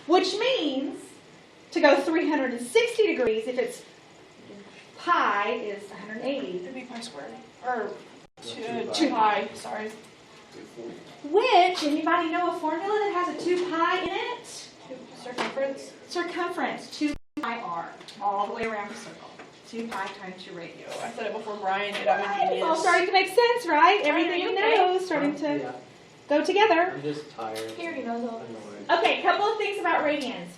which means to go 360 degrees, if it's pi is 180. It'd be pi squared. Or 2 pi, sorry. Which, anybody know a formula that has a 2 pi in it? Circumference. Circumference, 2 pi r, all the way around the circle. 2 pi times 2 radius. I said it before Brian did. I'm a genius. It's all starting to make sense, right? Everything you know is starting to go together. I'm just tired. Here, he knows all. Okay, a couple of things about radians.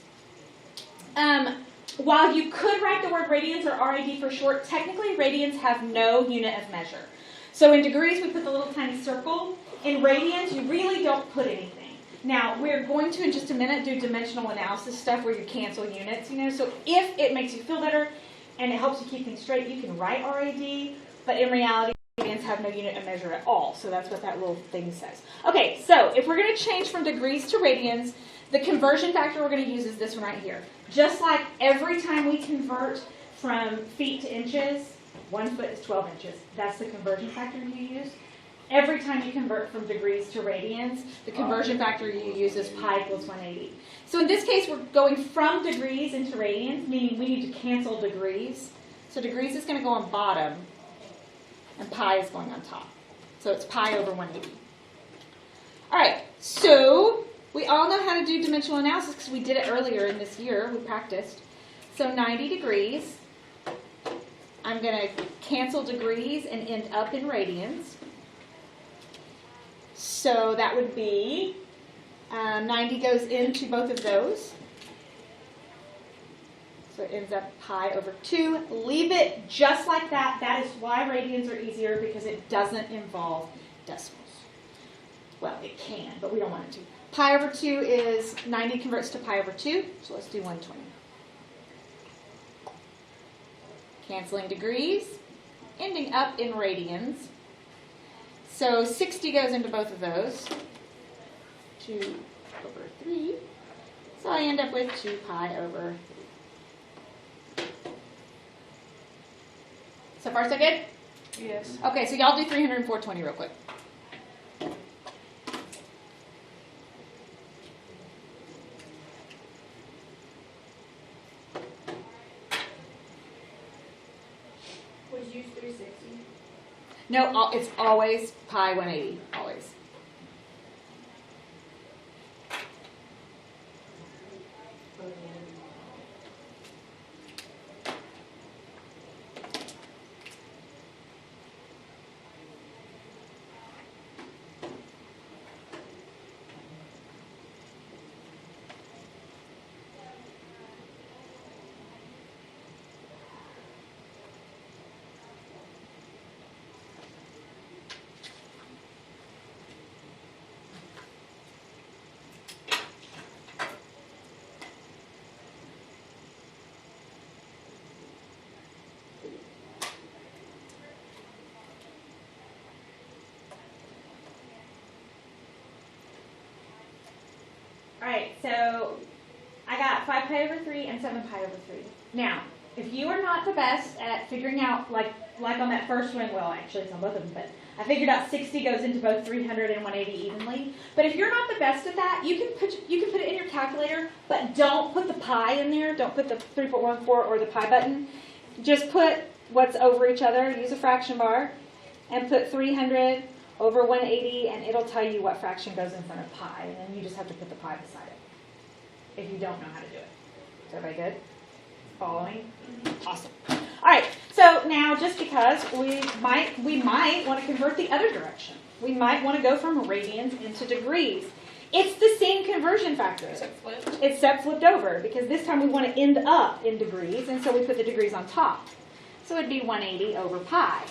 While you could write the word radians or RAD for short, technically radians have no unit of measure. So in degrees, we put the little tiny circle. In radians, you really don't put anything. Now, we're going to, in just a minute, do dimensional analysis stuff where you cancel units, So if it makes you feel better and it helps you keep things straight, you can write RAD, but in reality, radians have no unit of measure at all. So that's what that little thing says. Okay, so if we're going to change from degrees to radians, the conversion factor we're going to use is this one right here. Just like every time we convert from feet to inches, 1 foot is 12 inches. That's the conversion factor you use. Every time you convert from degrees to radians, the conversion factor you use is pi equals 180. So in this case, we're going from degrees into radians, meaning we need to cancel degrees. So degrees is going to go on bottom, and pi is going on top. So it's pi over 180. All right, so we all know how to do dimensional analysis because we did it earlier in this year. We practiced. So 90 degrees. I'm going to cancel degrees and end up in radians. So that would be 90 goes into both of those. So it ends up pi over 2. Leave it just like that. That is why radians are easier, because it doesn't involve decimals. Well, it can, but we don't want it to. Pi over 2 is 90 converts to pi over 2. So let's do 120. Canceling degrees, ending up in radians. So 60 goes into both of those. 2 over 3. So I end up with 2 pi over 3. So far, so good? Yes. Okay, so y'all do 300 and 420 real quick. Would you use 360? No, it's always pi 180, always. All right, so I got 5 pi over 3 and 7 pi over 3. Now, if you are not the best at figuring out, like on that first one, well, actually it's on both of them, but I figured out 60 goes into both 300 and 180 evenly. But if you're not the best at that, you can put it in your calculator, but don't put the pi in there. Don't put the 3.14 or the pi button. Just put what's over each other. Use a fraction bar, and put 300 over 180, and it'll tell you what fraction goes in front of pi, and then you just have to put the pi beside it if you don't know how to do it. Is everybody good? Following? Awesome. All right, so now just because we might want to convert the other direction. We might want to go from radians into degrees. It's the same conversion factor. Except flipped. Except flipped over, because this time we want to end up in degrees, and so we put the degrees on top. So it'd be 180 over pi.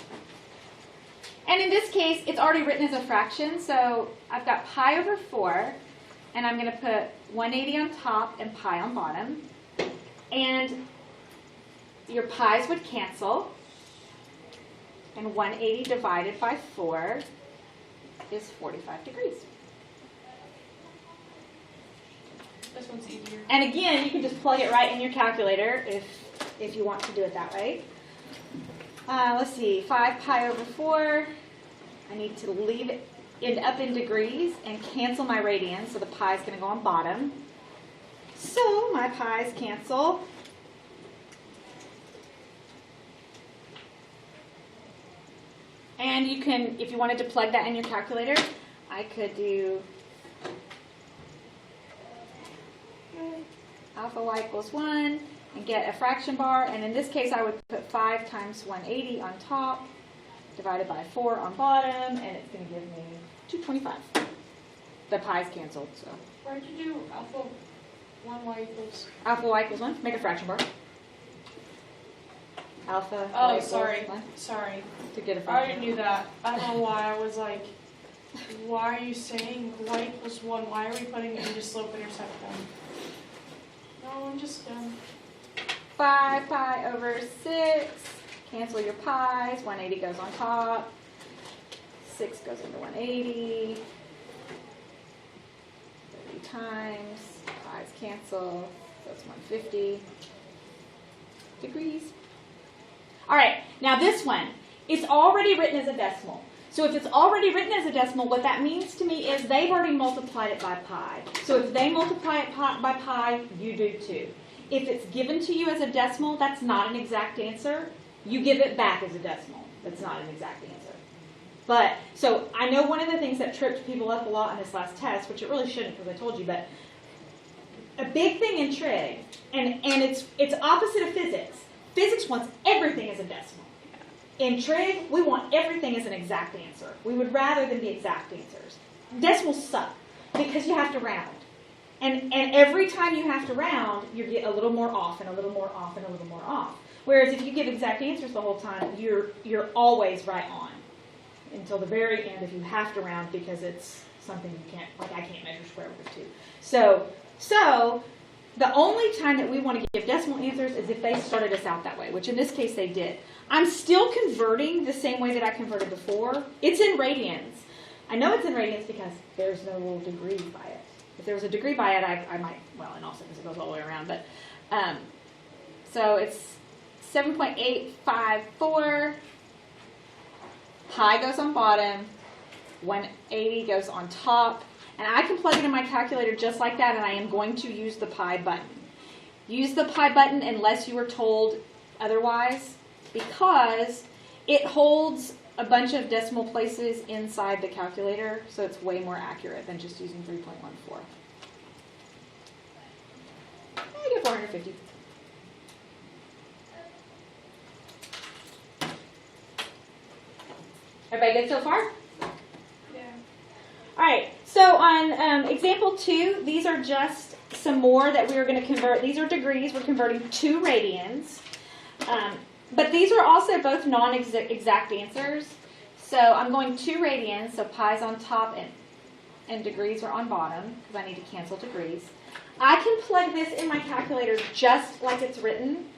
And in this case, it's already written as a fraction, so I've got pi over 4, and I'm going to put 180 on top and pi on bottom. And your pi's would cancel, and 180 divided by 4 is 45 degrees. This one's easier. And again, you can just plug it right in your calculator if you want to do it that way. Let's see, 5 pi over 4. I need to leave it end up in degrees and cancel my radians, so the pi is going to go on bottom. So my pi's cancel. And you can, if you wanted to plug that in your calculator, I could do alpha y equals 1 and get a fraction bar. And in this case, I would put 5 times 180 on top, divided by 4 on bottom, and it's going to give me 225. The pi's canceled, so. Why did you do alpha 1 y equals? Alpha y equals 1, make a fraction bar. Alpha y Oh, equals sorry. 1 Sorry. to get a I fraction already knew that. I don't know why. I was like, why are you saying y equals 1? Why are we putting it in just slope intercept then? No, I'm just done. 5 pi over 6. Cancel your pi's. 180 goes on top. 6 goes into 180. 30 times. Pi's cancel. So it's 150 degrees. All right, now this one, it's already written as a decimal. So if it's already written as a decimal, what that means to me is they've already multiplied it by pi. So if they multiply it by pi, you do too. If it's given to you as a decimal, that's not an exact answer. You give it back as a decimal. That's not an exact answer. But, so I know one of the things that tripped people up a lot in this last test, which it really shouldn't because I told you, but a big thing in trig, and it's opposite of physics. Physics wants everything as a decimal. In trig, we want everything as an exact answer. We would rather than be exact answers. Decimals suck because you have to round. And every time you have to round, you get a little more off and a little more off and a little more off. Whereas if you give exact answers the whole time, you're always right on until the very end if you have to round because it's something you can't, like I can't measure square root of 2. So the only time that we want to give decimal answers is if they started us out that way, which in this case they did. I'm still converting the same way that I converted before. It's in radians. I know it's in radians because there's no little degree by it. If there was a degree by it, I might, well, and also because it goes all the way around, but, so it's 7.854. Pi goes on bottom, 180 goes on top, and I can plug it in my calculator just like that, and I am going to use the pi button. Use the pi button unless you were told otherwise, because it holds a bunch of decimal places inside the calculator, so it's way more accurate than just using 3.14. I get 450. Everybody good so far? Yeah. All right, so on example 2, these are just some more that we are going to convert. These are degrees. We're converting 2 radians. But these are also both non-exact answers. So I'm going 2 radians, so pi's on top and degrees are on bottom because I need to cancel degrees. I can plug this in my calculator just like it's written.